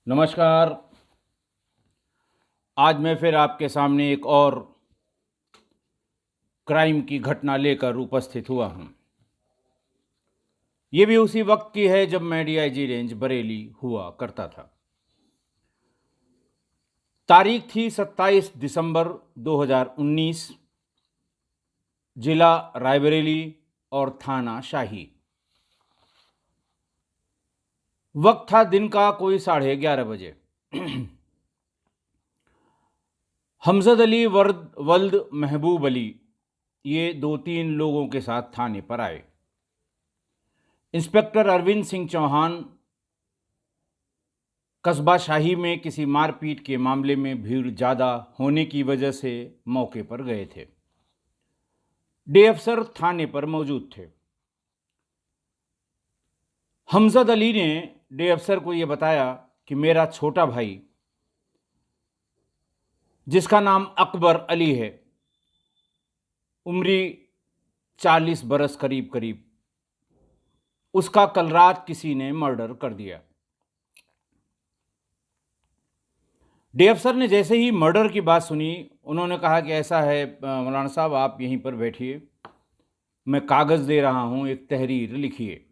नमस्कार। आज मैं फिर आपके सामने एक और क्राइम की घटना लेकर उपस्थित हुआ हूं। ये भी उसी वक्त की है जब मैं डीआईजी रेंज बरेली हुआ करता था। तारीख थी 27 दिसंबर 2019। जिला रायबरेली और थाना शाही। वक्त था दिन का कोई 11:30 बजे। हमजद अली वल्द महबूब अली ये 2-3 लोगों के साथ थाने पर आए। इंस्पेक्टर अरविंद सिंह चौहान कस्बा शाही में किसी मारपीट के मामले में भीड़ ज़्यादा होने की वजह से मौके पर गए थे। डे अफसर थाने पर मौजूद थे। हमजद अली ने डे अफसर को यह बताया कि मेरा छोटा भाई, जिसका नाम अकबर अली है, उम्री 40 बरस करीब करीब, उसका कल रात किसी ने मर्डर कर दिया। डे अफसर ने जैसे ही मर्डर की बात सुनी, उन्होंने कहा कि ऐसा है मौलाना साहब, आप यहीं पर बैठिए, मैं कागज़ दे रहा हूं, एक तहरीर लिखिए।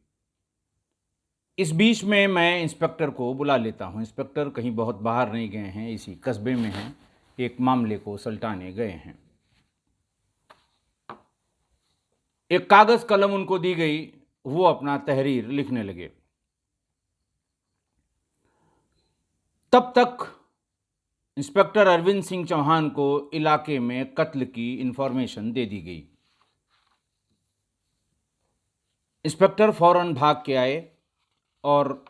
इस बीच में मैं इंस्पेक्टर को बुला लेता हूं। इंस्पेक्टर कहीं बहुत बाहर नहीं गए हैं, इसी कस्बे में हैं, एक मामले को सलटाने गए हैं। एक कागज़ कलम उनको दी गई, वो अपना तहरीर लिखने लगे। तब तक इंस्पेक्टर अरविंद सिंह चौहान को इलाके में कत्ल की इंफॉर्मेशन दे दी गई। इंस्पेक्टर फौरन भाग के आए और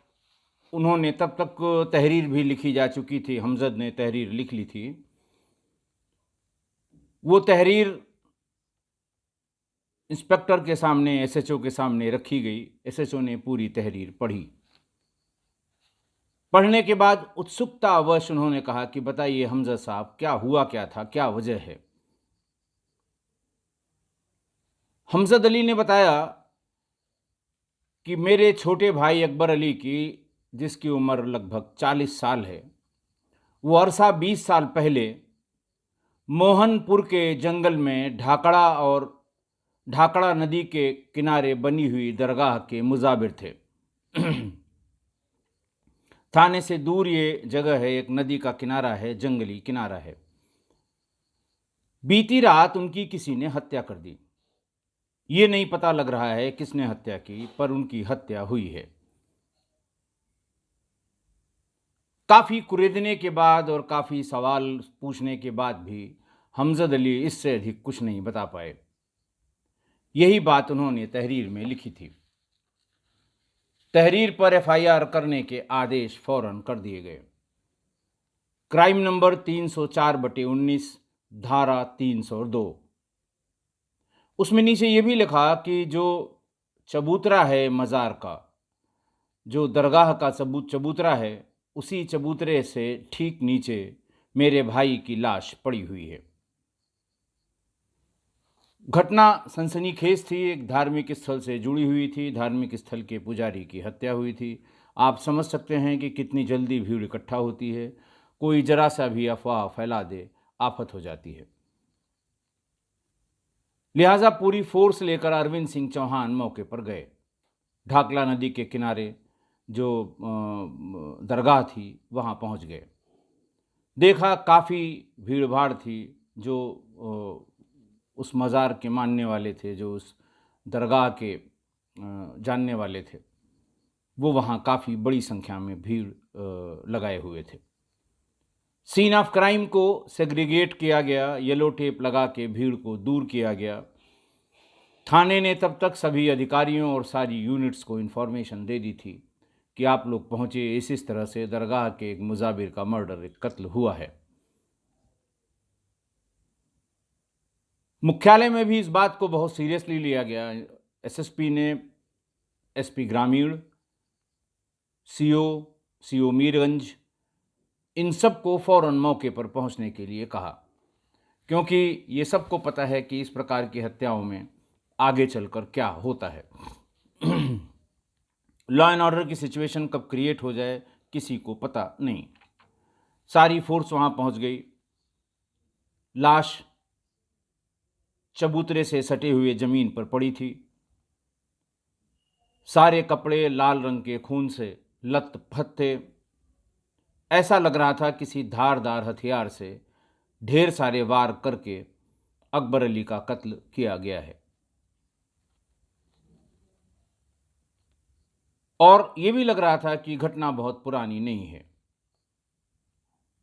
उन्होंने, तब तक तहरीर भी लिखी जा चुकी थी, हमजद ने तहरीर लिख ली थी। वो तहरीर इंस्पेक्टर के सामने, एसएचओ के सामने रखी गई। एसएचओ ने पूरी तहरीर पढ़ी। पढ़ने के बाद उत्सुकतावश उन्होंने कहा कि बताइए हमजद साहब, क्या हुआ, क्या था, क्या वजह है। हमजद अली ने बताया कि मेरे छोटे भाई अकबर अली की, जिसकी उम्र लगभग 40 साल है, वो अरसा 20 साल पहले मोहनपुर के जंगल में ढाकड़ा नदी के किनारे बनी हुई दरगाह के मुजाबिर थे। थाने से दूर ये जगह है, एक नदी का किनारा है, जंगली किनारा है। बीती रात उनकी किसी ने हत्या कर दी। ये नहीं पता लग रहा है किसने हत्या की, पर उनकी हत्या हुई है। काफ़ी कुरेदने के बाद और काफ़ी सवाल पूछने के बाद भी हमजद अली इससे अधिक कुछ नहीं बता पाए। यही बात उन्होंने तहरीर में लिखी थी। तहरीर पर एफआईआर करने के आदेश फौरन कर दिए गए। क्राइम नंबर 304/19, धारा 302। उसमें नीचे ये भी लिखा कि जो चबूतरा है मज़ार का, जो दरगाह का चबूतरा है, उसी चबूतरे से ठीक नीचे मेरे भाई की लाश पड़ी हुई है। घटना सनसनीखेज थी, एक धार्मिक स्थल से जुड़ी हुई थी, धार्मिक स्थल के पुजारी की हत्या हुई थी। आप समझ सकते हैं कि कितनी जल्दी भीड़ इकट्ठा होती है, कोई जरा सा भी अफवाह फैला दे, आफत हो जाती है। लिहाजा पूरी फोर्स लेकर अरविंद सिंह चौहान मौके पर गए। ढाकला नदी के किनारे जो दरगाह थी, वहाँ पहुँच गए। देखा काफ़ी भीड़ भाड़ थी। जो उस मज़ार के मानने वाले थे, जो उस दरगाह के जानने वाले थे, वो वहाँ काफ़ी बड़ी संख्या में भीड़ लगाए हुए थे। सीन ऑफ क्राइम को सेग्रीगेट किया गया, येलो टेप लगा के भीड़ को दूर किया गया। थाने ने तब तक सभी अधिकारियों और सारी यूनिट्स को इन्फॉर्मेशन दे दी थी कि आप लोग पहुँचे, इस तरह से दरगाह के एक मुजाबिर का मर्डर, एक कत्ल हुआ है। मुख्यालय में भी इस बात को बहुत सीरियसली लिया गया। एसएसपी ने एसपी ग्रामीण, सीओ मीरगंज, इन सब को फ़ौरन मौके पर पहुंचने के लिए कहा, क्योंकि ये सबको पता है कि इस प्रकार की हत्याओं में आगे चलकर क्या होता है। लॉ एंड ऑर्डर की सिचुएशन कब क्रिएट हो जाए, किसी को पता नहीं। सारी फोर्स वहां पहुंच गई। लाश चबूतरे से सटे हुए जमीन पर पड़ी थी। सारे कपड़े लाल रंग के खून से लथपथ थे। ऐसा लग रहा था किसी धारदार हथियार से ढेर सारे वार करके अकबर अली का कत्ल किया गया है। और यह भी लग रहा था कि घटना बहुत पुरानी नहीं है,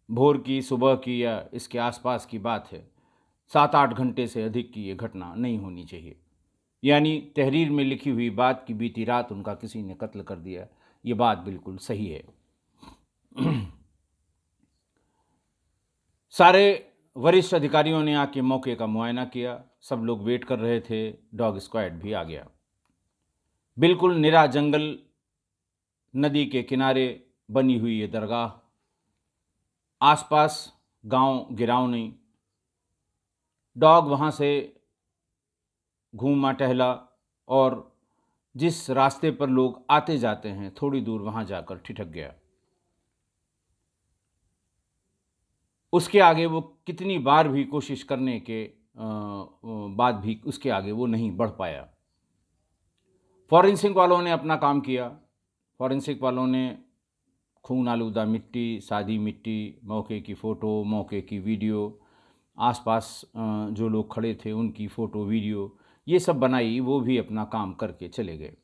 भोर की, सुबह की या इसके आसपास की बात है। 7-8 घंटे से अधिक की ये घटना नहीं होनी चाहिए। यानी तहरीर में लिखी हुई बात कि बीती रात उनका किसी ने कत्ल कर दिया, ये बात बिल्कुल सही है। सारे वरिष्ठ अधिकारियों ने आके मौके का मुआयना किया। सब लोग वेट कर रहे थे। डॉग स्क्वाड भी आ गया। बिल्कुल निरा जंगल, नदी के किनारे बनी हुई ये दरगाह, आसपास गांव गिराव नहीं। डॉग वहाँ से घूमा टहला और जिस रास्ते पर लोग आते जाते हैं थोड़ी दूर वहाँ जाकर ठिठक गया। उसके आगे वो कितनी बार भी कोशिश करने के बाद भी उसके आगे वो नहीं बढ़ पाया। फॉरेंसिक वालों ने अपना काम किया। फॉरेंसिक वालों ने खून आलूदा मिट्टी, सादी मिट्टी, मौके की फ़ोटो, मौके की वीडियो, आसपास जो लोग खड़े थे उनकी फ़ोटो वीडियो, ये सब बनाई। वो भी अपना काम करके चले गए।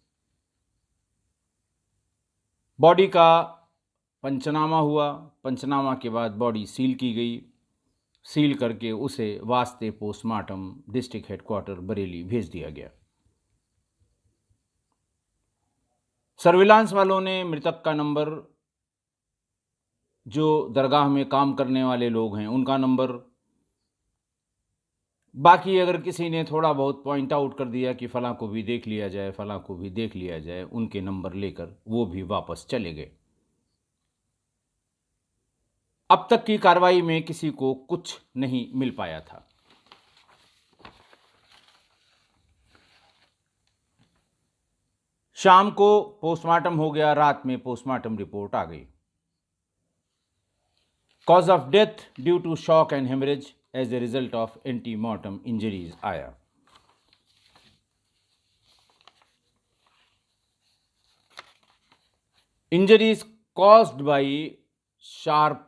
बॉडी का पंचनामा हुआ। पंचनामा के बाद बॉडी सील की गई। सील करके उसे वास्ते पोस्टमार्टम डिस्ट्रिक्ट हेडक्वार्टर बरेली भेज दिया गया। सर्विलांस वालों ने मृतक का नंबर, जो दरगाह में काम करने वाले लोग हैं उनका नंबर, बाकी अगर किसी ने थोड़ा बहुत पॉइंट आउट कर दिया कि फ़लाँ को भी देख लिया जाए, फ़लाँ को भी देख लिया जाए, उनके नंबर लेकर वो भी वापस चले गए। अब तक की कार्रवाई में किसी को कुछ नहीं मिल पाया था। शाम को पोस्टमार्टम हो गया। रात में पोस्टमार्टम रिपोर्ट आ गई। Cause of death due to shock and haemorrhage as a result of antemortem injuries आया। Injuries caused by sharp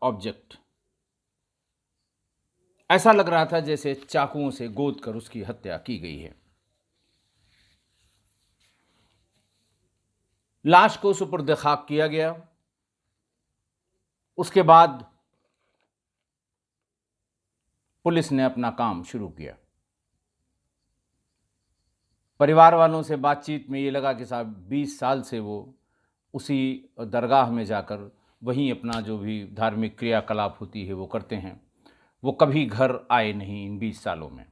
object. ऐसा लग रहा था जैसे चाकुओं से गोद कर उसकी हत्या की गई है। लाश को सुपुर्द खाक किया गया। उसके बाद पुलिस ने अपना काम शुरू किया। परिवार वालों से बातचीत में ये लगा कि साहब 20 साल से वो उसी दरगाह में जाकर वहीं अपना जो भी धार्मिक क्रियाकलाप होती है वो करते हैं। वो कभी घर आए नहीं इन 20 सालों में।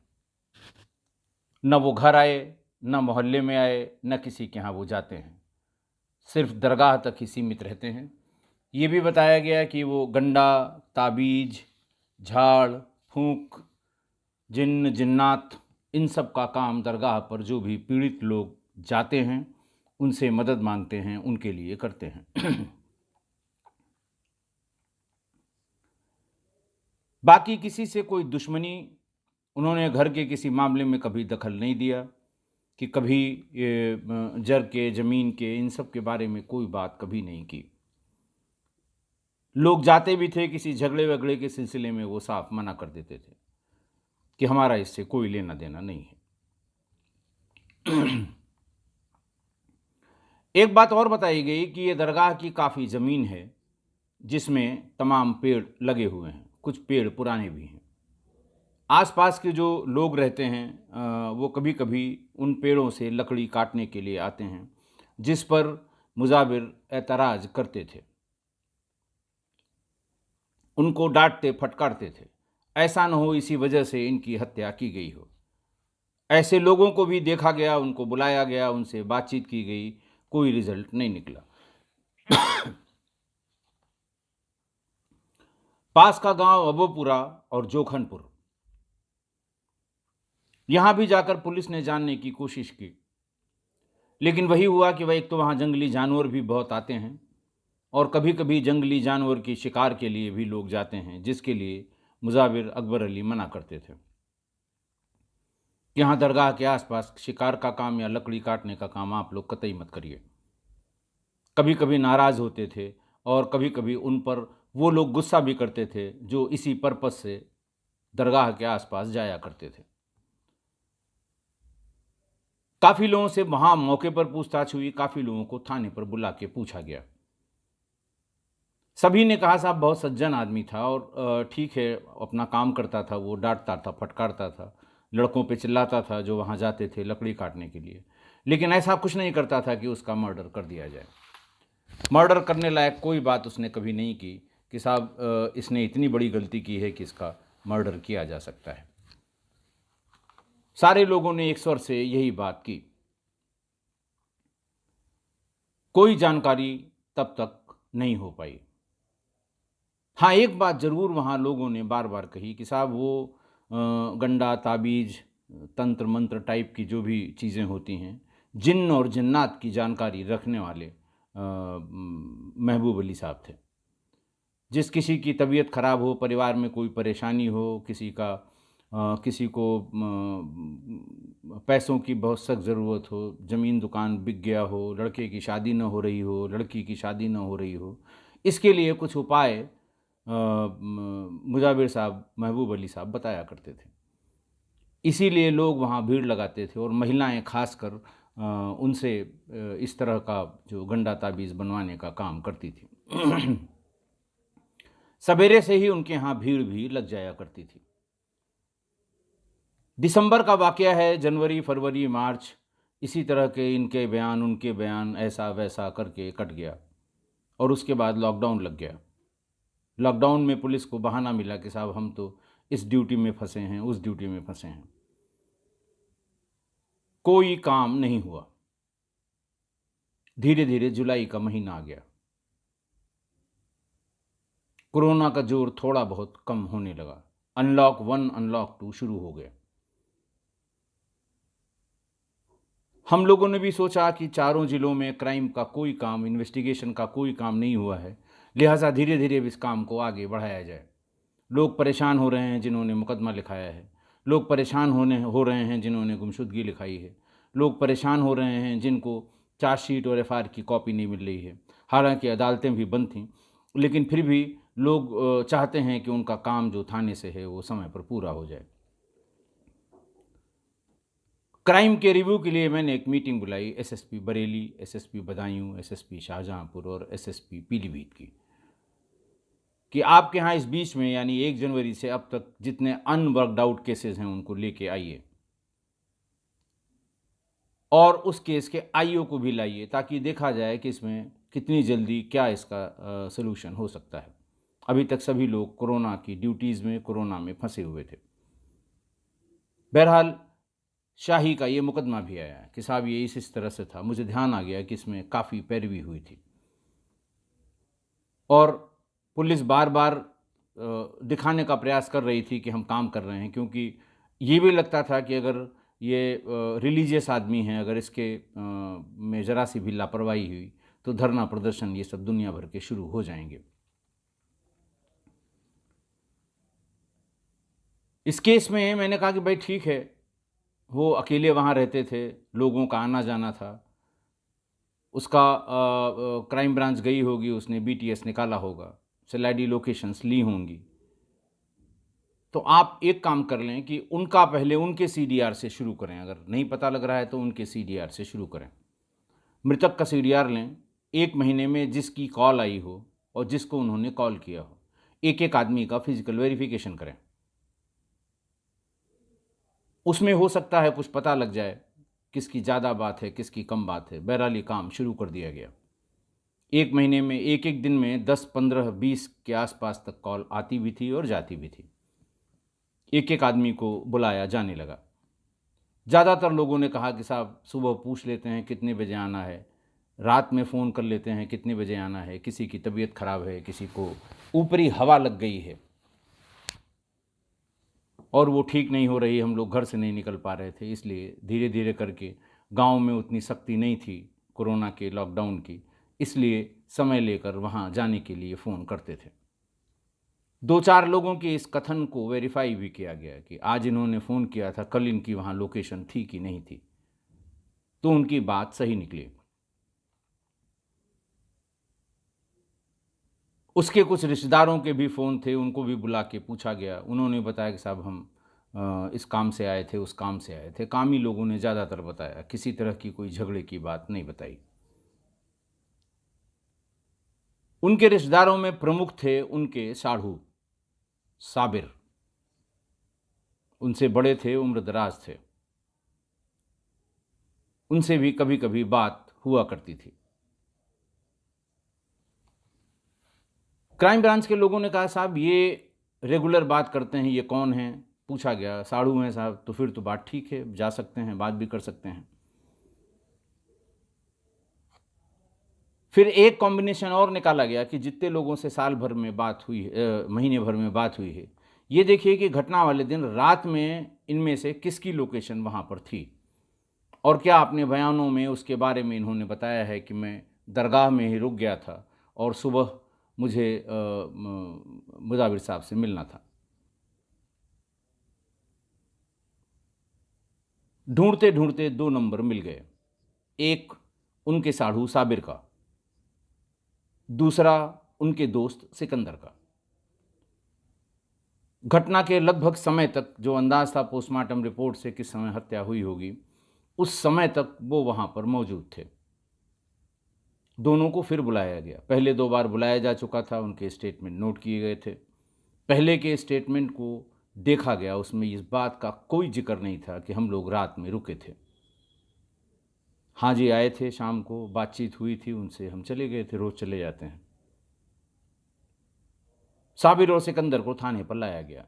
न वो घर आए, न मोहल्ले में आए, न किसी के यहाँ वो जाते हैं। सिर्फ दरगाह तक ही सीमित रहते हैं। ये भी बताया गया कि वो गंडा, ताबीज, झाड़ फूंक, जिन्न जिन्नात, इन सब का काम दरगाह पर जो भी पीड़ित लोग जाते हैं उनसे मदद मांगते हैं, उनके लिए करते हैं। बाकी किसी से कोई दुश्मनी, उन्होंने घर के किसी मामले में कभी दखल नहीं दिया कि कभी ये जर के, ज़मीन के, इन सब के बारे में कोई बात कभी नहीं की। लोग जाते भी थे किसी झगड़े वगड़े के सिलसिले में, वो साफ मना कर देते थे कि हमारा इससे कोई लेना देना नहीं है। एक बात और बताई गई कि ये दरगाह की काफ़ी ज़मीन है जिसमें तमाम पेड़ लगे हुए हैं, कुछ पेड़ पुराने भी हैं। आसपास के जो लोग रहते हैं वो कभी कभी उन पेड़ों से लकड़ी काटने के लिए आते हैं, जिस पर मुजाबिर एतराज़ करते थे, उनको डांटते फटकारते थे। ऐसा न हो इसी वजह से इनकी हत्या की गई हो। ऐसे लोगों को भी देखा गया, उनको बुलाया गया, उनसे बातचीत की गई, कोई रिजल्ट नहीं निकला। पास का गांव अबोपुरा और जोखनपुर, यहां भी जाकर पुलिस ने जानने की कोशिश की, लेकिन वही हुआ कि वह एक तो वहां जंगली जानवर भी बहुत आते हैं और कभी कभी जंगली जानवर की शिकार के लिए भी लोग जाते हैं, जिसके लिए मुजाविर अकबर अली मना करते थे। यहाँ दरगाह के आसपास शिकार का काम या लकड़ी काटने का काम आप लोग कतई मत करिए। कभी कभी नाराज़ होते थे और कभी कभी उन पर वो लोग गुस्सा भी करते थे जो इसी पर्पस से दरगाह के आसपास जाया करते थे। काफ़ी लोगों से वहाँ मौके पर पूछताछ हुई, काफ़ी लोगों को थाने पर बुला के पूछा गया। सभी ने कहा साहब बहुत सज्जन आदमी था और ठीक है, अपना काम करता था, वो डांटता था, फटकारता था, लड़कों पे चिल्लाता था जो वहाँ जाते थे लकड़ी काटने के लिए, लेकिन ऐसा कुछ नहीं करता था कि उसका मर्डर कर दिया जाए। मर्डर करने लायक कोई बात उसने कभी नहीं की कि साहब इसने इतनी बड़ी गलती की है कि इसका मर्डर किया जा सकता है। सारे लोगों ने एक स्वर से यही बात की। कोई जानकारी तब तक नहीं हो पाई। हाँ, एक बात ज़रूर वहाँ लोगों ने बार बार कही कि साहब वो गंडा ताबीज़ तंत्र मंत्र टाइप की जो भी चीज़ें होती हैं, जिन्न और जिन्नात की जानकारी रखने वाले महबूब अली साहब थे। जिस किसी की तबीयत ख़राब हो, परिवार में कोई परेशानी हो, किसी को पैसों की बहुत सख्त ज़रूरत हो, ज़मीन दुकान बिक गया हो, लड़के की शादी न हो रही हो, लड़की की शादी न हो रही हो, इसके लिए कुछ उपाय मुजाविर साहब, महबूब अली साहब बताया करते थे। इसीलिए लोग वहाँ भीड़ लगाते थे और महिलाएं खासकर उनसे इस तरह का जो गंडा ताबीज़ बनवाने का काम करती थी। सवेरे से ही उनके यहाँ भीड़ भी लग जाया करती थी। दिसंबर का वाक़या है, जनवरी, फरवरी, मार्च, इसी तरह के इनके बयान, उनके बयान, ऐसा वैसा करके कट गया और उसके बाद लॉकडाउन लग गया। लॉकडाउन में पुलिस को बहाना मिला कि साहब हम तो इस ड्यूटी में फंसे हैं, उस ड्यूटी में फंसे हैं। कोई काम नहीं हुआ। धीरे धीरे जुलाई का महीना आ गया। कोरोना का जोर थोड़ा बहुत कम होने लगा। अनलॉक 1, अनलॉक 2 शुरू हो गया। हम लोगों ने भी सोचा कि चारों जिलों में क्राइम का कोई काम, इन्वेस्टिगेशन का कोई काम नहीं हुआ है, लिहाजा धीरे धीरे इस काम को आगे बढ़ाया जाए। लोग परेशान हो रहे हैं जिन्होंने मुकदमा लिखाया है, लोग परेशान हो रहे हैं जिन्होंने गुमशुदगी लिखाई है, लोग परेशान हो रहे हैं जिनको चार्जशीट और एफआईआर की कॉपी नहीं मिल रही है। हालांकि अदालतें भी बंद थीं, लेकिन फिर भी लोग चाहते हैं कि उनका काम जो थाने से है वो समय पर पूरा हो जाए। क्राइम के रिव्यू के लिए मैंने एक मीटिंग बुलाई SSP Bareilly, SSP Budaun, SSP Shahjahanpur और एसएसपी पीलीभीत की, कि आपके यहाँ इस बीच में यानी 1 जनवरी से अब तक जितने अनवर्कड आउट केसेस हैं उनको लेके आइए और उस केस के आईओ को भी लाइए, ताकि देखा जाए कि इसमें कितनी जल्दी क्या इसका सलूशन हो सकता है। अभी तक सभी लोग कोरोना की ड्यूटीज़ में, कोरोना में फंसे हुए थे। बहरहाल शाही का ये मुकदमा भी आया कि साहब ये इस तरह से था। मुझे ध्यान आ गया कि इसमें काफ़ी पैरवी हुई थी और पुलिस बार बार दिखाने का प्रयास कर रही थी कि हम काम कर रहे हैं, क्योंकि ये भी लगता था कि अगर ये रिलीजियस आदमी है, अगर इसके में ज़रा सी भी लापरवाही हुई तो धरना प्रदर्शन ये सब दुनिया भर के शुरू हो जाएंगे। इस केस में मैंने कहा कि भाई ठीक है, वो अकेले वहाँ रहते थे, लोगों का आना जाना था, उसका क्राइम ब्रांच गई होगी, उसने बीटीएस निकाला होगा, सेलाइडी लोकेशंस ली होंगी, तो आप एक काम कर लें कि उनका पहले उनके सीडीआर से शुरू करें। अगर नहीं पता लग रहा है तो उनके सीडीआर से शुरू करें। मृतक का सीडीआर लें, 1 महीने में जिसकी कॉल आई हो और जिसको उन्होंने कॉल किया हो, एक एक आदमी का फिजिकल वेरिफिकेशन करें। उसमें हो सकता है कुछ पता लग जाए, किसकी ज़्यादा बात है, किसकी कम बात है। बहरहाल ये काम शुरू कर दिया गया। 1 महीने में एक एक दिन में 10, 15, 20 के आसपास तक कॉल आती भी थी और जाती भी थी। एक एक आदमी को बुलाया जाने लगा। ज़्यादातर लोगों ने कहा कि साहब सुबह पूछ लेते हैं कितने बजे आना है, रात में फ़ोन कर लेते हैं कितने बजे आना है, किसी की तबीयत ख़राब है, किसी को ऊपरी हवा लग गई है और वो ठीक नहीं हो रही, हम लोग घर से नहीं निकल पा रहे थे, इसलिए धीरे धीरे करके गांव में उतनी सख्ती नहीं थी कोरोना के लॉकडाउन की, इसलिए समय लेकर वहाँ जाने के लिए फ़ोन करते थे। 2-4 लोगों के इस कथन को वेरीफाई भी किया गया कि आज इन्होंने फ़ोन किया था, कल इनकी वहाँ लोकेशन थी कि नहीं थी, तो उनकी बात सही निकली। उसके कुछ रिश्तेदारों के भी फ़ोन थे, उनको भी बुला के पूछा गया। उन्होंने बताया कि साहब हम इस काम से आए थे, उस काम से आए थे। कामी लोगों ने ज़्यादातर बताया, किसी तरह की कोई झगड़े की बात नहीं बताई। उनके रिश्तेदारों में प्रमुख थे उनके साढ़ू, साबिर। उनसे बड़े थे, उम्र-दराज़ थे। उनसे भी कभी-कभी बात हुआ करती थी। क्राइम ब्रांच के लोगों ने कहा, साहब ये रेगुलर बात करते हैं, ये कौन हैं? पूछा गया, साढ़ू हैं साहब। तो फिर तो बात ठीक है, जा सकते हैं, बात भी कर सकते हैं। फिर एक कॉम्बिनेशन और निकाला गया कि जितने लोगों से साल भर में बात हुई महीने भर में बात हुई है, ये देखिए कि घटना वाले दिन रात में इनमें से किसकी लोकेशन वहाँ पर थी और क्या अपने बयानों में उसके बारे में इन्होंने बताया है कि मैं दरगाह में ही रुक गया था और सुबह मुझे मुजाविर साहब से मिलना था। ढूंढते ढूंढते 2 नंबर मिल गए। एक उनके साढ़ू साबिर का, दूसरा उनके दोस्त सिकंदर का। घटना के लगभग समय तक जो अंदाज था पोस्टमार्टम रिपोर्ट से किस समय हत्या हुई होगी, उस समय तक वो वहाँ पर मौजूद थे। दोनों को फिर बुलाया गया। पहले 2 बार बुलाया जा चुका था, उनके स्टेटमेंट नोट किए गए थे। पहले के स्टेटमेंट को देखा गया, उसमें इस बात का कोई ज़िक्र नहीं था कि हम लोग रात में रुके थे। हाँ जी, आए थे शाम को, बातचीत हुई थी उनसे, हम चले गए थे, रोज़ चले जाते हैं। साबिर और सिकंदर को थाने पर लाया गया।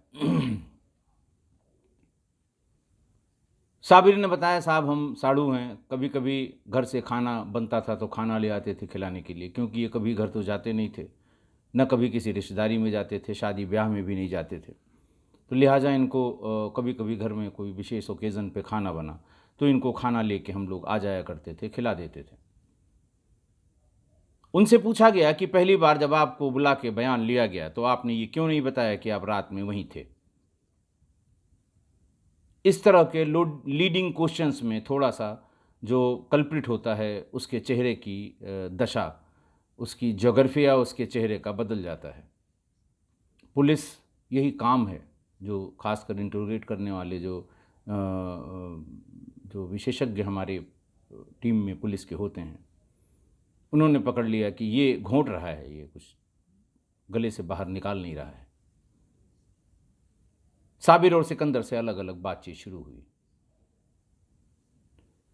साबिर ने बताया, साहब हम साढ़ू हैं, कभी-कभी घर से खाना बनता था तो खाना ले आते थे खिलाने के लिए, क्योंकि ये कभी घर तो जाते नहीं थे, न कभी किसी रिश्तेदारी में जाते थे, शादी-ब्याह में भी नहीं जाते थे। तो लिहाजा इनको कभी-कभी घर में कोई विशेष ओकेज़न पे खाना बना, तो इनको खाना लेके हम लोग आ जाया करते थे, खिला देते थे। उनसे पूछा गया कि पहली बार जब आपको बुला के बयान लिया गया, तो आपने ये क्यों नहीं बताया कि आप रात में वहीं थे? इस तरह के लीडिंग क्वेश्चंस में थोड़ा-सा जो कल्प्रिट होता है, उसके चेहरे की दशा, उसकी ज्योग्राफिया उसके चेहरे का बदल जाता है। पुलिस यही काम है, जो ख़ासकर इंटरोगेट करने वाले जो विशेषज्ञ हमारे टीम में पुलिस के होते हैं, उन्होंने पकड़ लिया कि ये घोंट रहा है, ये कुछ गले से बाहर निकाल नहीं रहा है। साबिर और सिकंदर से अलग-अलग बातचीत शुरू हुई।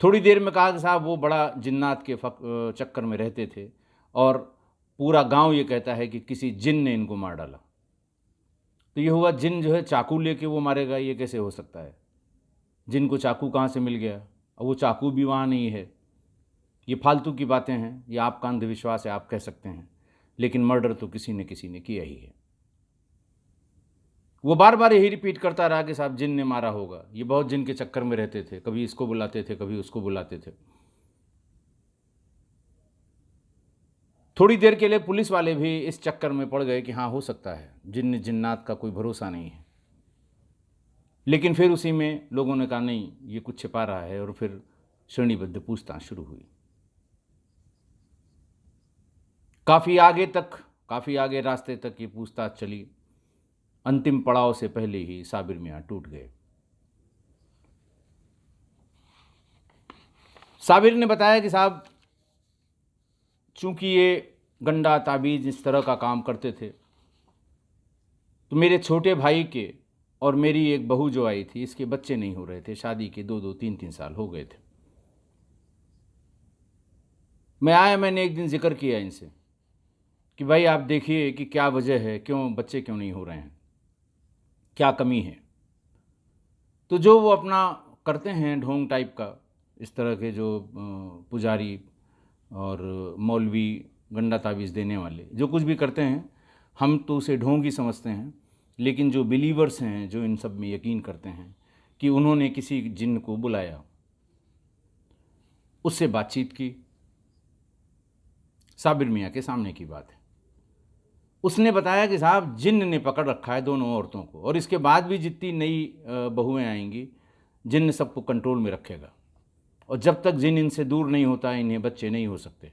थोड़ी देर में कहा कि साहब वो बड़ा जिन्नात के चक्कर में रहते थे और पूरा गांव ये कहता है कि किसी जिन ने इनको मार डाला। तो ये हुआ, जिन जो है चाकू लेके वो मारेगा, ये कैसे हो सकता है? जिन को चाकू कहाँ से मिल गया? और वो चाकू भी वहाँ नहीं है। ये फालतू की बातें हैं, ये आपका अंधविश्वास है, आप कह सकते हैं, लेकिन मर्डर तो किसी न किसी ने किया ही है। वो बार-बार यही रिपीट करता रहा कि साहब जिन ने मारा होगा। ये बहुत जिन के चक्कर में रहते थे, कभी इसको बुलाते थे, कभी उसको बुलाते थे। थोड़ी देर के लिए पुलिस वाले भी इस चक्कर में पड़ गए कि हाँ, हो सकता है, जिन्न जिन्नात का कोई भरोसा नहीं है। लेकिन फिर उसी में लोगों ने कहा नहीं, ये कुछ छिपा रहा है, और फिर श्रेणीबद्ध पूछताछ शुरू हुई। काफ़ी आगे रास्ते तक ये पूछताछ चली। अंतिम पड़ाव से पहले ही साबिर मियाँ टूट गए। साबिर ने बताया कि साहब, चूंकि ये गंडा ताबीज़ इस तरह का काम करते थे, तो मेरे छोटे भाई के और मेरी एक बहू जो आई थी, इसके बच्चे नहीं हो रहे थे, शादी के 2-2 3-3 साल हो गए थे। मैंने एक दिन जिक्र किया इनसे कि भाई आप देखिए कि क्या वजह है, क्यों बच्चे क्यों नहीं हो रहे हैं, क्या कमी है? तो जो वो अपना करते हैं ढोंग टाइप का, इस तरह के जो पुजारी और मौलवी, गंडा ताबीज़ देने वाले जो कुछ भी करते हैं, हम तो उसे ढोंग ही समझते हैं। लेकिन जो बिलीवर्स हैं, जो इन सब में यकीन करते हैं कि उन्होंने किसी जिन्न को बुलाया, उससे बातचीत की, साबिर मियाँ के सामने की बात है। उसने बताया कि साहब जिन्न ने पकड़ रखा है दोनों औरतों को, और इसके बाद भी जितनी नई बहुएं आएंगी जिन्न सबको कंट्रोल में रखेगा, और जब तक जिन्न इनसे दूर नहीं होता इन्हें बच्चे नहीं हो सकते।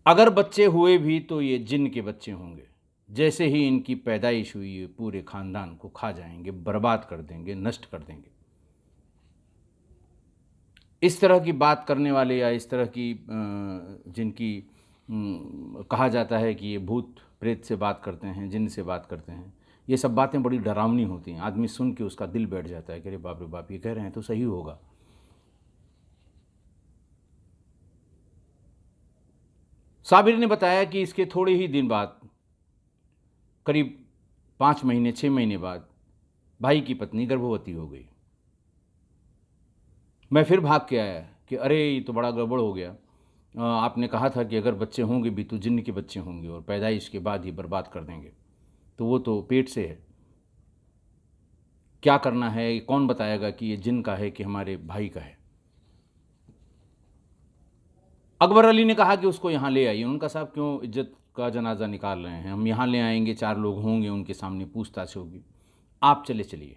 अगर बच्चे हुए भी तो ये जिन्न के बच्चे होंगे। जैसे ही इनकी पैदाइश हुई ये पूरे खानदान को खा जाएंगे, बर्बाद कर देंगे, नष्ट कर देंगे। इस तरह की बात करने वाले या इस तरह की जिनकी कहा जाता है कि ये भूत प्रेत से बात करते हैं, जिन से बात करते हैं, ये सब बातें बड़ी डरावनी होती हैं। आदमी सुन के उसका दिल बैठ जाता है कि अरे बाप रे बाप, ये कह रहे हैं तो सही होगा। साबिर ने बताया कि इसके थोड़े ही दिन बाद, करीब 5 महीने 6 महीने बाद, भाई की पत्नी गर्भवती हो गई। मैं फिर भाग के आया कि अरे ये तो बड़ा गड़बड़ हो गया। आपने कहा था कि अगर बच्चे होंगे भी तो जिन्न के बच्चे होंगे और पैदाइश के बाद ही बर्बाद कर देंगे, तो वो तो पेट से है। क्या करना है, ये कौन बताएगा कि ये जिन्न का है कि हमारे भाई का है। अकबर अली ने कहा कि उसको यहाँ ले आइए। उनका साहब क्यों इज्जत का जनाजा निकाल रहे हैं, हम यहाँ ले आएंगे, 4 लोग होंगे, उनके सामने पूछताछ होगी, आप चलिए।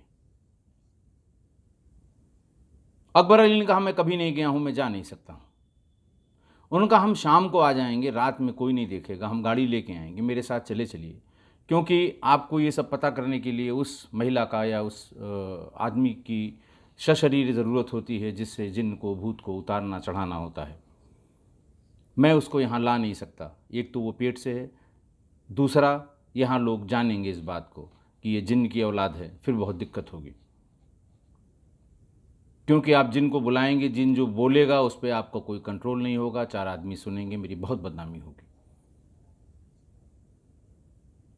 अकबर अली ने कहा मैं कभी नहीं गया हूँ, मैं जा नहीं सकता हूँ। उन्होंने कहा हम शाम को आ जाएंगे, रात में कोई नहीं देखेगा, हम गाड़ी लेके आएंगे, मेरे साथ चलिए, क्योंकि आपको ये सब पता करने के लिए उस महिला का या उस आदमी की सशरीर ज़रूरत होती है जिससे जिन्न को, भूत को उतारना चढ़ाना होता है। मैं उसको यहाँ ला नहीं सकता। एक तो वो पेट से है, दूसरा यहाँ लोग जानेंगे इस बात को कि ये जिन्न की औलाद है, फिर बहुत दिक्कत होगी, क्योंकि आप जिन को बुलाएंगे, जिन जो बोलेगा उस पर आपका कोई कंट्रोल नहीं होगा, 4 आदमी सुनेंगे, मेरी बहुत बदनामी होगी।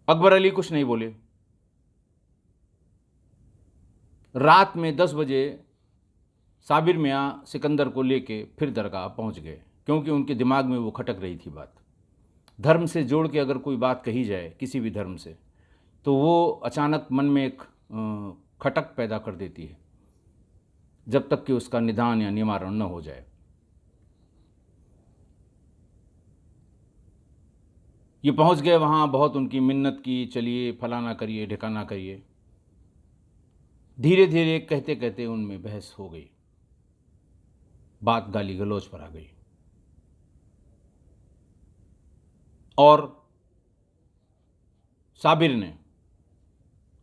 अकबर अली कुछ नहीं बोले। रात में 10 बजे साबिर मियाँ सिकंदर को लेके फिर दरगाह पहुंच गए, क्योंकि उनके दिमाग में वो खटक रही थी बात। धर्म से जोड़ के अगर कोई बात कही जाए, किसी भी धर्म से, तो वो अचानक मन में एक खटक पैदा कर देती है, जब तक कि उसका निदान या निवारण न हो जाए। ये पहुंच गए वहाँ, बहुत उनकी मिन्नत की, चलिए फलाना करिए, ढिकाना करिए। धीरे धीरे कहते कहते उनमें बहस हो गई, बात गाली गलौज पर आ गई, और साबिर ने,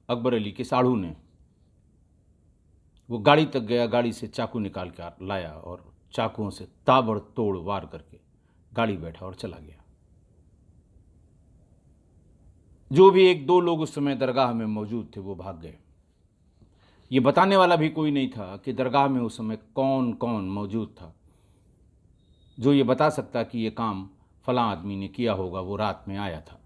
अकबर अली के साढ़ू ने, वो गाड़ी तक गया, गाड़ी से चाकू निकाल कर लाया और चाकुओं से ताबड़तोड़ वार करके गाड़ी बैठा और चला गया। जो भी 1-2 लोग उस समय दरगाह में मौजूद थे वो भाग गए। ये बताने वाला भी कोई नहीं था कि दरगाह में उस समय कौन कौन मौजूद था, जो ये बता सकता कि ये काम फलां आदमी ने किया होगा, वो रात में आया था।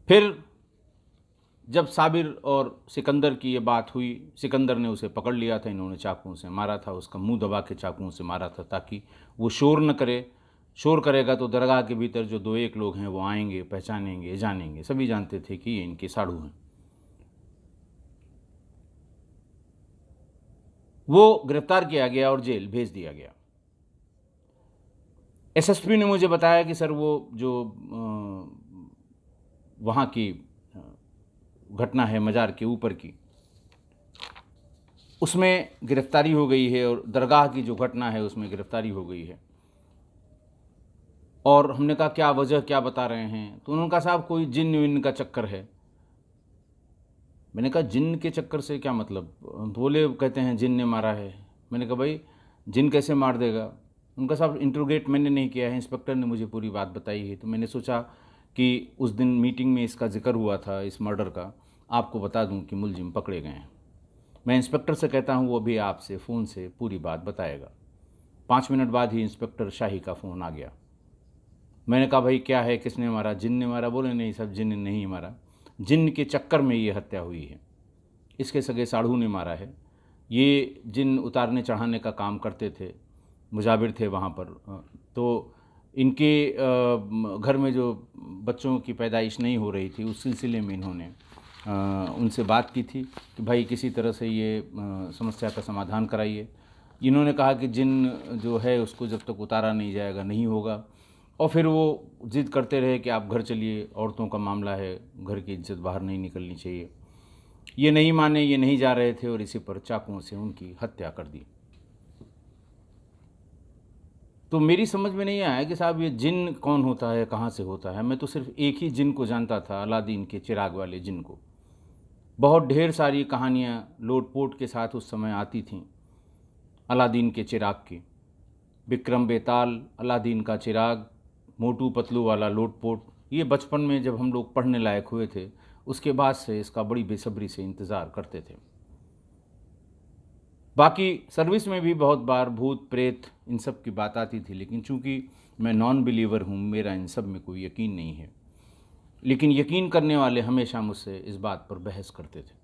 फिर जब साबिर और सिकंदर की ये बात हुई, सिकंदर ने उसे पकड़ लिया था, इन्होंने चाकुओं से मारा था, उसका मुंह दबा के चाकुओं से मारा था ताकि वो शोर न करे। शोर करेगा तो दरगाह के भीतर जो 2-1 लोग हैं वो आएंगे, पहचानेंगे, जानेंगे। सभी जानते थे कि ये इनके साढ़ू हैं। वो गिरफ्तार किया गया और जेल भेज दिया गया। एसएसपी ने मुझे बताया कि सर वो जो वहाँ की घटना है मज़ार के ऊपर की, उसमें गिरफ्तारी हो गई है, और दरगाह की जो घटना है उसमें गिरफ्तारी हो गई है। और हमने कहा क्या वजह, क्या बता रहे हैं? तो उन्होंने कहा साहब कोई जिन्न विन्न का चक्कर है। मैंने कहा जिन्न के चक्कर से क्या मतलब? बोले कहते हैं जिन्न ने मारा है। मैंने कहा भाई जिन्न कैसे मार देगा? उनका साहब इंट्रोगेट मैंने नहीं किया है, इंस्पेक्टर ने मुझे पूरी बात बताई है। तो मैंने सोचा कि उस दिन मीटिंग में इसका जिक्र हुआ था, इस मर्डर का, आपको बता दूं कि मुलजिम पकड़े गए हैं। मैं इंस्पेक्टर से कहता हूं, वो भी आपसे फ़ोन से पूरी बात बताएगा। 5 मिनट बाद ही इंस्पेक्टर शाही का फ़ोन आ गया। मैंने कहा भाई क्या है, किसने मारा? जिन्न ने मारा? बोले नहीं साहब जिन्न ने नहीं मारा, जिन्न के चक्कर में ये हत्या हुई है, इसके सगे साढ़ू ने मारा है। ये जिन्न उतारने चढ़ाने का काम करते थे, मुजाबिर थे वहाँ पर। तो इनके घर में जो बच्चों की पैदाइश नहीं हो रही थी, उस सिलसिले में इन्होंने उनसे बात की थी कि भाई किसी तरह से ये समस्या का समाधान कराइए। इन्होंने कहा कि जिन जो है उसको जब तक उतारा नहीं जाएगा नहीं होगा, और फिर वो ज़िद करते रहे कि आप घर चलिए, औरतों का मामला है, घर की इज्जत बाहर नहीं निकलनी चाहिए। ये नहीं माने, ये नहीं जा रहे थे और इसी पर चाकुओं से उनकी हत्या कर दी। तो मेरी समझ में नहीं आया कि साहब ये जिन कौन होता है, कहाँ से होता है। मैं तो सिर्फ एक ही जिन को जानता था, अलादीन के चिराग वाले जिन को। बहुत ढेर सारी कहानियाँ लोटपोट के साथ उस समय आती थीं अलादीन के चिराग की। विक्रम बेताल, अलादीन का चिराग, मोटू पतलू वाला लोटपोट, ये बचपन में जब हम लोग पढ़ने लायक हुए थे उसके बाद से इसका बड़ी बेसब्री से इंतज़ार करते थे। बाकी सर्विस में भी बहुत बार भूत प्रेत इन सब की बात आती थी, लेकिन चूंकि मैं नॉन बिलीवर हूँ, मेरा इन सब में कोई यकीन नहीं है। लेकिन यकीन करने वाले हमेशा मुझसे इस बात पर बहस करते थे।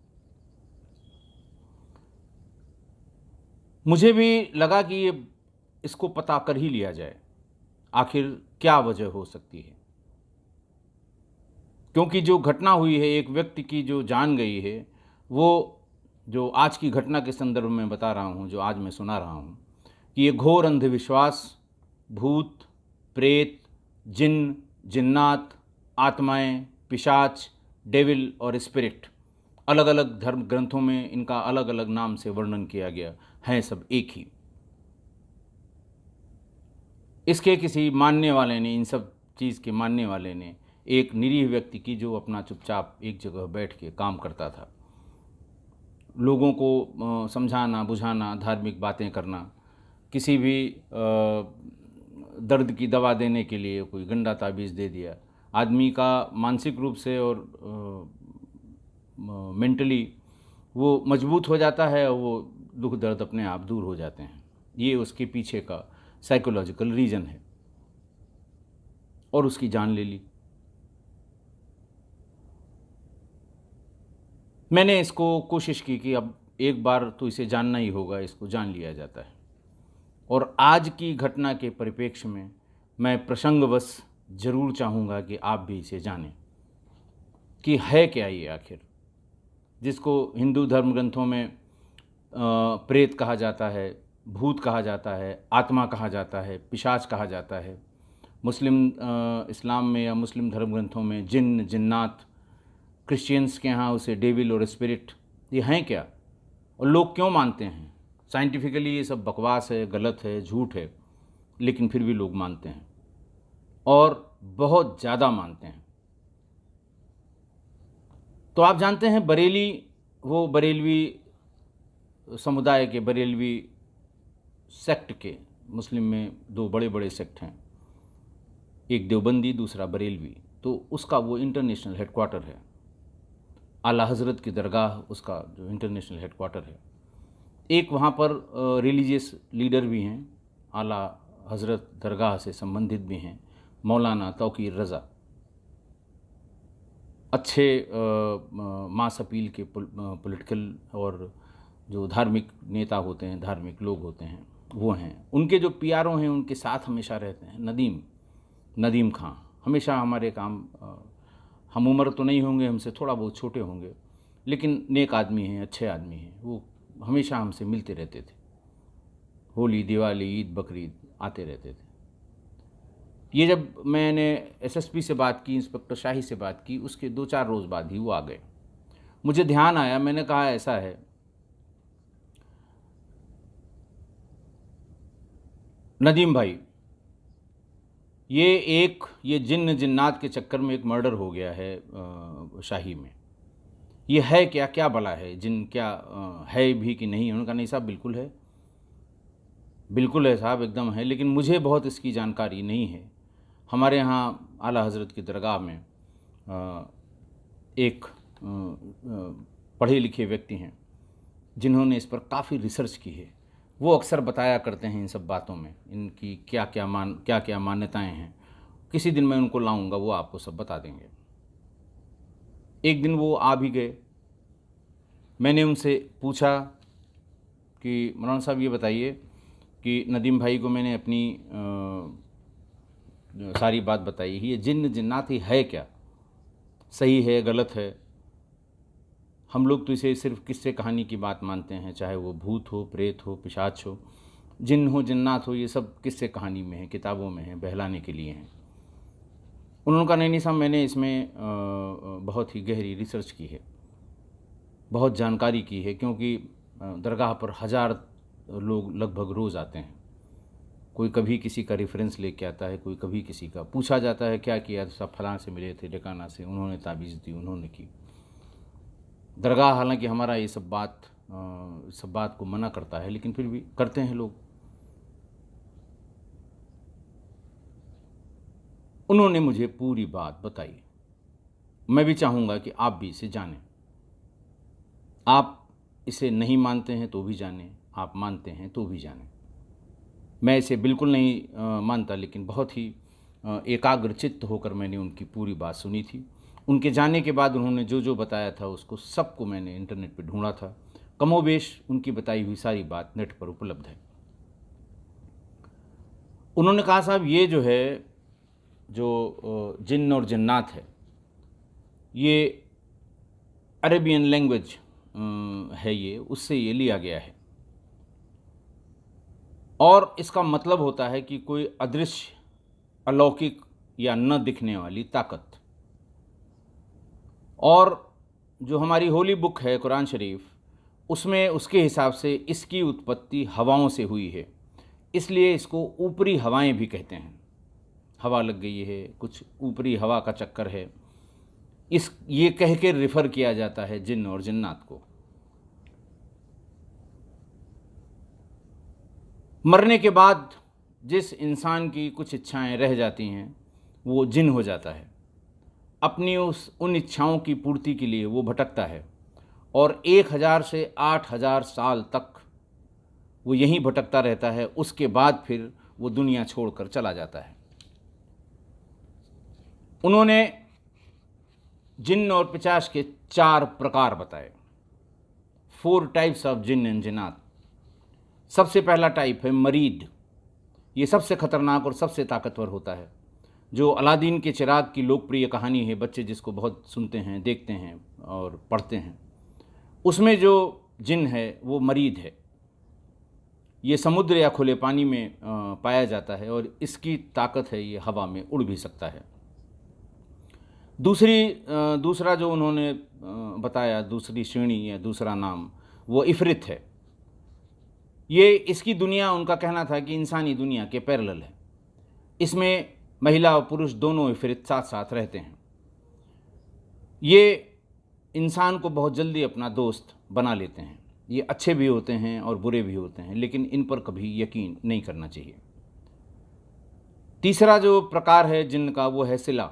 मुझे भी लगा कि ये इसको पता कर ही लिया जाए, आखिर क्या वजह हो सकती है। क्योंकि जो घटना हुई है, एक व्यक्ति की जो जान गई है, वो जो आज की घटना के संदर्भ में बता रहा हूँ, जो आज मैं सुना रहा हूँ, कि ये घोर अंधविश्वास, भूत प्रेत, जिन्न जिन्नात, आत्माएं, पिशाच, डेविल और स्पिरिट, अलग अलग धर्म ग्रंथों में इनका अलग अलग नाम से वर्णन किया गया है, सब एक ही। इसके किसी मानने वाले ने, इन सब चीज़ के मानने वाले ने, एक निरीह व्यक्ति की जो अपना चुपचाप एक जगह बैठ के काम करता था, लोगों को समझाना बुझाना, धार्मिक बातें करना, किसी भी दर्द की दवा देने के लिए कोई गंदा ताबीज़ दे दिया, आदमी का मानसिक रूप से और मेंटली वो मजबूत हो जाता है और वो दुख दर्द अपने आप दूर हो जाते हैं। ये उसके पीछे का साइकोलॉजिकल रीज़न है, और उसकी जान ले ली। मैंने इसको कोशिश की कि अब एक बार तो इसे जानना ही होगा, इसको जान लिया जाता है। और आज की घटना के परिप्रेक्ष्य में मैं प्रसंगवश ज़रूर चाहूँगा कि आप भी इसे जानें कि है क्या ये आखिर, जिसको हिंदू धर्म ग्रंथों में प्रेत कहा जाता है, भूत कहा जाता है, आत्मा कहा जाता है, पिशाच कहा जाता है। मुस्लिम इस्लाम में या मुस्लिम धर्म ग्रंथों में जिन्न जिन्नात, क्रिश्चियंस के यहाँ उसे डेविल और स्पिरिट, ये हैं क्या और लोग क्यों मानते हैं? साइंटिफिकली ये सब बकवास है, गलत है, झूठ है, लेकिन फिर भी लोग मानते हैं और बहुत ज़्यादा मानते हैं। तो आप जानते हैं बरेली, वो बरेलवी समुदाय के, बरेलवी सेक्ट के, मुस्लिम में दो बड़े बड़े सेक्ट हैं, एक देवबंदी दूसरा बरेलवी। तो उसका वो इंटरनेशनल हेडक्वार्टर है, आला हज़रत की दरगाह उसका जो इंटरनेशनल हेडक्वार्टर है। एक वहाँ पर रिलीजियस लीडर भी हैं, आला हज़रत दरगाह से संबंधित भी हैं, मौलाना तौकीर रज़ा, अच्छे मास अपील के पॉलिटिकल और जो धार्मिक नेता होते हैं, धार्मिक लोग होते हैं, वो हैं। उनके जो पीआरओ हैं उनके साथ हमेशा रहते हैं, नदीम खां, हमेशा हमारे काम, हम उम्र तो नहीं होंगे, हमसे थोड़ा बहुत छोटे होंगे, लेकिन नेक आदमी हैं, अच्छे आदमी हैं, वो हमेशा हमसे मिलते रहते थे। होली, दिवाली, ईद, बकरीद आते रहते थे। ये जब मैंने एसएसपी से बात की, इंस्पेक्टर शाही से बात की, उसके 2-4 रोज़ बाद ही वो आ गए। मुझे ध्यान आया, मैंने कहा ऐसा है, नदीम भाई, ये जिन्न जिन्नात के चक्कर में एक मर्डर हो गया है शाही में, ये है क्या, क्या भला है, जिन क्या है भी कि नहीं? उन्होंने कहा नहीं साहब, बिल्कुल है, बिल्कुल है साहब, एकदम है, लेकिन मुझे बहुत इसकी जानकारी नहीं है। हमारे यहाँ आला हज़रत की दरगाह में एक पढ़े लिखे व्यक्ति हैं जिन्होंने इस पर काफ़ी रिसर्च की है, वो अक्सर बताया करते हैं इन सब बातों में, इनकी क्या क्या मान्यताएं हैं। किसी दिन मैं उनको लाऊंगा, वो आपको सब बता देंगे। एक दिन वो आ भी गए। मैंने उनसे पूछा कि मौलाना साहब ये बताइए कि नदीम भाई को मैंने अपनी सारी बात बताई, ये जिन्न जिन्नात ही है क्या, सही है गलत है? हम लोग तो इसे सिर्फ किस्से कहानी की बात मानते हैं, चाहे वो भूत हो, प्रेत हो, पिशाच हो, जिन हो, जिन्नात हो, ये सब किस्से कहानी में है, किताबों में है, बहलाने के लिए हैं। उन्होंने कहा नहीं साहब, मैंने इसमें बहुत ही गहरी रिसर्च की है, बहुत जानकारी की है, क्योंकि दरगाह पर 1000 लोग लगभग रोज़ आते हैं। कोई कभी किसी का रेफरेंस लेके आता है, कोई कभी किसी का पूछा जाता है क्या किया, तो सब फलां से मिले थे, ढकाना से, उन्होंने ताबीज़ दी, उन्होंने की। दरगाह हालांकि हमारा ये सब बात को मना करता है, लेकिन फिर भी करते हैं लोग। उन्होंने मुझे पूरी बात बताई। मैं भी चाहूँगा कि आप भी इसे जानें। आप इसे नहीं मानते हैं तो भी जानें, आप मानते हैं तो भी जानें। मैं इसे बिल्कुल नहीं मानता, लेकिन बहुत ही एकाग्रचित्त होकर मैंने उनकी पूरी बात सुनी थी। उनके जाने के बाद उन्होंने जो जो बताया था उसको सबको मैंने इंटरनेट पे ढूंढा था। कमोबेश उनकी बताई हुई सारी बात नेट पर उपलब्ध है। उन्होंने कहा साहब ये जो है, जो जिन्न और जन्नात है, ये अरेबियन लैंग्वेज है, ये उससे ये लिया गया है, और इसका मतलब होता है कि कोई अदृश्य, अलौकिक या न दिखने वाली ताकत। और जो हमारी होली बुक है कुरान शरीफ, उसमें उसके हिसाब से इसकी उत्पत्ति हवाओं से हुई है, इसलिए इसको ऊपरी हवाएं भी कहते हैं। हवा लग गई है, कुछ ऊपरी हवा का चक्कर है, ये कह के रिफ़र किया जाता है जिन्न और जिन्नात को। मरने के बाद जिस इंसान की कुछ इच्छाएं रह जाती हैं वो जिन हो जाता है। अपनी उन इच्छाओं की पूर्ति के लिए वो भटकता है, और 1000 से 8000 साल तक वो यहीं भटकता रहता है। उसके बाद फिर वो दुनिया छोड़कर चला जाता है। उन्होंने जिन्न और पिशाच के 4 प्रकार बताए, 4 टाइप्स ऑफ जिन्न एंड जिन्नात। सबसे पहला टाइप है मरीद। ये सबसे खतरनाक और सबसे ताकतवर होता है। जो अलादीन के चिराग की लोकप्रिय कहानी है, बच्चे जिसको बहुत सुनते हैं, देखते हैं और पढ़ते हैं, उसमें जो जिन है वो मरीद है। ये समुद्र या खुले पानी में पाया जाता है, और इसकी ताकत है, ये हवा में उड़ भी सकता है। दूसरा जो उन्होंने बताया, दूसरी श्रेणी या दूसरा नाम, वो इफरित है। ये इसकी दुनिया, उनका कहना था कि इंसानी दुनिया के पैरेलल है। इसमें महिला और पुरुष दोनों इफरित साथ साथ रहते हैं। ये इंसान को बहुत जल्दी अपना दोस्त बना लेते हैं। ये अच्छे भी होते हैं और बुरे भी होते हैं, लेकिन इन पर कभी यकीन नहीं करना चाहिए। तीसरा जो प्रकार है जिन्न का, वो है सिला।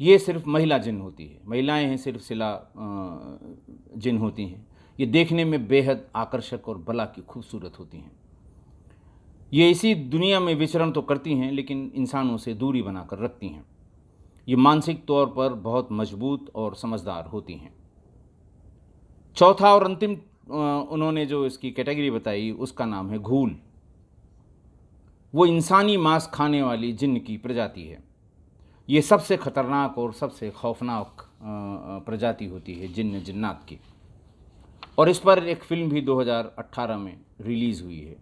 ये सिर्फ महिला जिन्न होती है, महिलाएं हैं सिर्फ सिला जिन्न होती हैं। ये देखने में बेहद आकर्षक और भला की खूबसूरत होती हैं। ये इसी दुनिया में विचरण तो करती हैं, लेकिन इंसानों से दूरी बनाकर रखती हैं। ये मानसिक तौर पर बहुत मजबूत और समझदार होती हैं। चौथा और अंतिम उन्होंने जो इसकी कैटेगरी बताई, उसका नाम है घूल। वो इंसानी मांस खाने वाली जिन्न की प्रजाति है। ये सबसे खतरनाक और सबसे खौफनाक प्रजाति होती है जिन्न जिन्नात की। और इस पर एक फिल्म भी 2018 में रिलीज़ हुई है,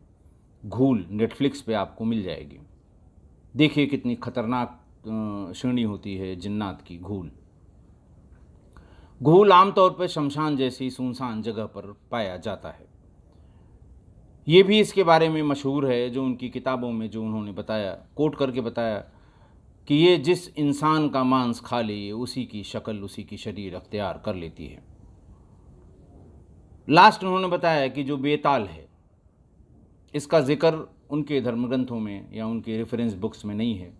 घूल। नेटफ्लिक्स पे आपको मिल जाएगी। देखिए कितनी खतरनाक श्रेणी होती है जिन्नात की, घूल। घूल आमतौर पर शमशान जैसी सुनसान जगह पर पाया जाता है। ये भी इसके बारे में मशहूर है, जो उनकी किताबों में जो उन्होंने बताया, कोट करके बताया कि ये जिस इंसान का मांस खा ले, उसी की शक्ल, उसी की शरीर अख्तियार कर लेती है। लास्ट उन्होंने बताया कि जो बेताल है, इसका जिक्र उनके धर्म ग्रंथों में या उनके रेफरेंस बुक्स में नहीं है,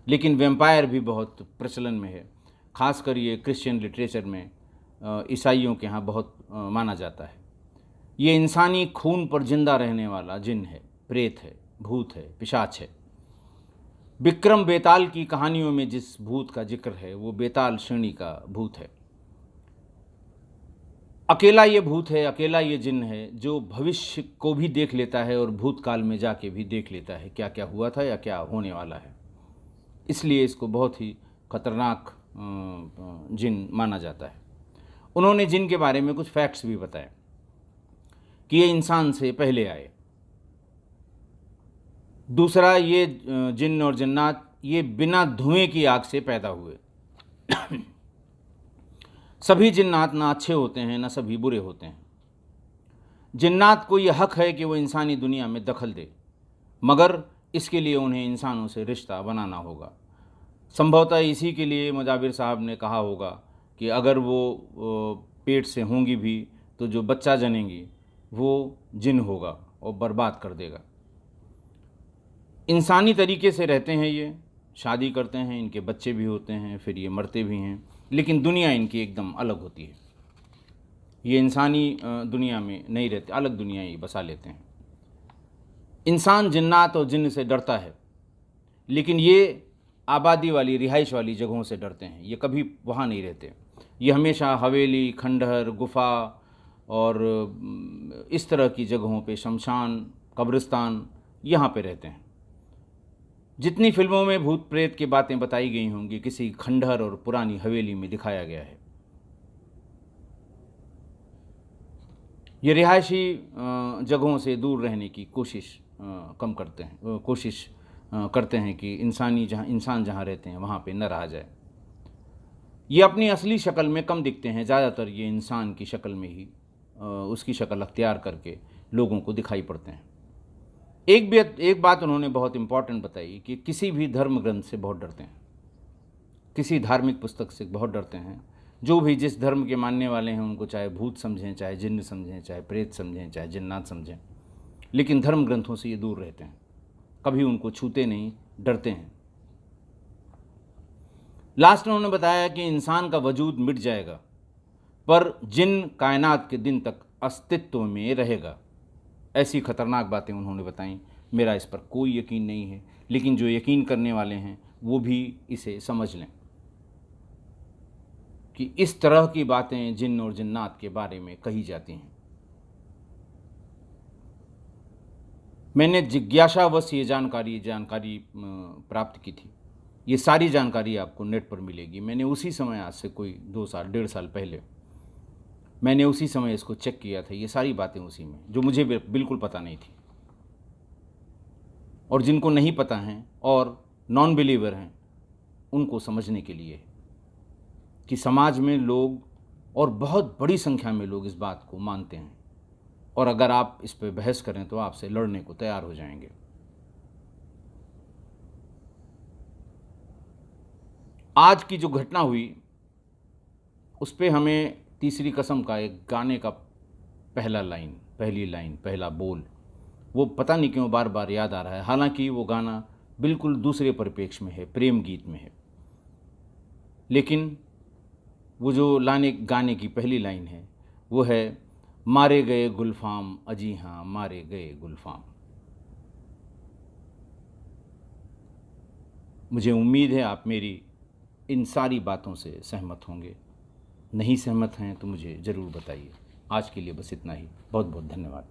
लेकिन वैम्पायर भी बहुत प्रचलन में है। खासकर ये क्रिश्चियन लिटरेचर में, ईसाइयों के यहाँ बहुत माना जाता है। ये इंसानी खून पर जिंदा रहने वाला जिन है, प्रेत है, भूत है, पिशाच है। विक्रम बेताल की कहानियों में जिस भूत का जिक्र है, वो बेताल श्रेणी का भूत है। अकेला ये भूत है, अकेला ये जिन्न है, जो भविष्य को भी देख लेता है और भूतकाल में जाके भी देख लेता है क्या क्या हुआ था या क्या होने वाला है। इसलिए इसको बहुत ही खतरनाक जिन्न माना जाता है। उन्होंने जिन के बारे में कुछ फैक्ट्स भी बताए कि ये इंसान से पहले आए। दूसरा, ये जिन्न और जन्नात ये बिना धुएं की आग से पैदा हुए। सभी जिन्नात ना अच्छे होते हैं, ना सभी बुरे होते हैं। जिन्नात को यह हक है कि वो इंसानी दुनिया में दखल दे, मगर इसके लिए उन्हें इंसानों से रिश्ता बनाना होगा। संभवतः इसी के लिए मुजाबिर साहब ने कहा होगा कि अगर वो पेट से होंगी भी तो जो बच्चा जनेंगी वो जिन होगा और बर्बाद कर देगा। इंसानी तरीके से रहते हैं, ये शादी करते हैं, इनके बच्चे भी होते हैं, फिर ये मरते भी हैं, लेकिन दुनिया इनकी एकदम अलग होती है। ये इंसानी दुनिया में नहीं रहते, अलग दुनिया ही बसा लेते हैं। इंसान जिन्नात और जिन्न से डरता है, लेकिन ये आबादी वाली रिहाइश वाली जगहों से डरते हैं। ये कभी वहाँ नहीं रहते। ये हमेशा हवेली, खंडहर, गुफा और इस तरह की जगहों पे, शमशान, कब्रिस्तान, यहाँ पे रहते हैं। जितनी फिल्मों में भूत प्रेत की बातें बताई गई होंगी, किसी खंडहर और पुरानी हवेली में दिखाया गया है। ये रिहायशी जगहों से दूर रहने की कोशिश करते हैं कि इंसान जहाँ रहते हैं वहाँ पे न रहा जाए। ये अपनी असली शक्ल में कम दिखते हैं, ज़्यादातर ये इंसान की शक्ल में ही उसकी शक्ल अख्तियार करके लोगों को दिखाई पड़ते हैं। एक बात उन्होंने बहुत इम्पॉर्टेंट बताई कि किसी भी धर्म ग्रंथ से बहुत डरते हैं, किसी धार्मिक पुस्तक से बहुत डरते हैं। जो भी जिस धर्म के मानने वाले हैं उनको चाहे भूत समझें, चाहे जिन्न समझें, चाहे प्रेत समझें, चाहे जिन्नात समझें, लेकिन धर्म ग्रंथों से ये दूर रहते हैं, कभी उनको छूते नहीं, डरते हैं। लास्ट में उन्होंने बताया कि इंसान का वजूद मिट जाएगा पर जिन्न कायनात के दिन तक अस्तित्व में रहेगा। ऐसी खतरनाक बातें उन्होंने बताई। मेरा इस पर कोई यकीन नहीं है, लेकिन जो यकीन करने वाले हैं वो भी इसे समझ लें कि इस तरह की बातें जिन्न और जिन्नात के बारे में कही जाती हैं। मैंने जिज्ञासावश ये जानकारी प्राप्त की थी। ये सारी जानकारी आपको नेट पर मिलेगी। मैंने उसी समय, आज से कोई 2 साल 1.5 साल पहले, मैंने उसी समय इसको चेक किया था। ये सारी बातें उसी में, जो मुझे बिल्कुल पता नहीं थी, और जिनको नहीं पता हैं और नॉन बिलीवर हैं उनको समझने के लिए कि समाज में लोग, और बहुत बड़ी संख्या में लोग इस बात को मानते हैं, और अगर आप इस पर बहस करें तो आपसे लड़ने को तैयार हो जाएंगे। आज की जो घटना हुई उस पर हमें तीसरी कसम का एक गाने का पहली लाइन, पहला बोल, वो पता नहीं क्यों बार बार याद आ रहा है। हालांकि वो गाना बिल्कुल दूसरे परिप्रेक्ष्य में है, प्रेम गीत में है, लेकिन वो जो गाने की पहली लाइन है वो है, मारे गए गुलफाम अजी हाँ मारे गए गुलफाम। मुझे उम्मीद है आप मेरी इन सारी बातों से सहमत होंगे। नहीं सहमत हैं तो मुझे ज़रूर बताइए। आज के लिए बस इतना ही। बहुत बहुत धन्यवाद।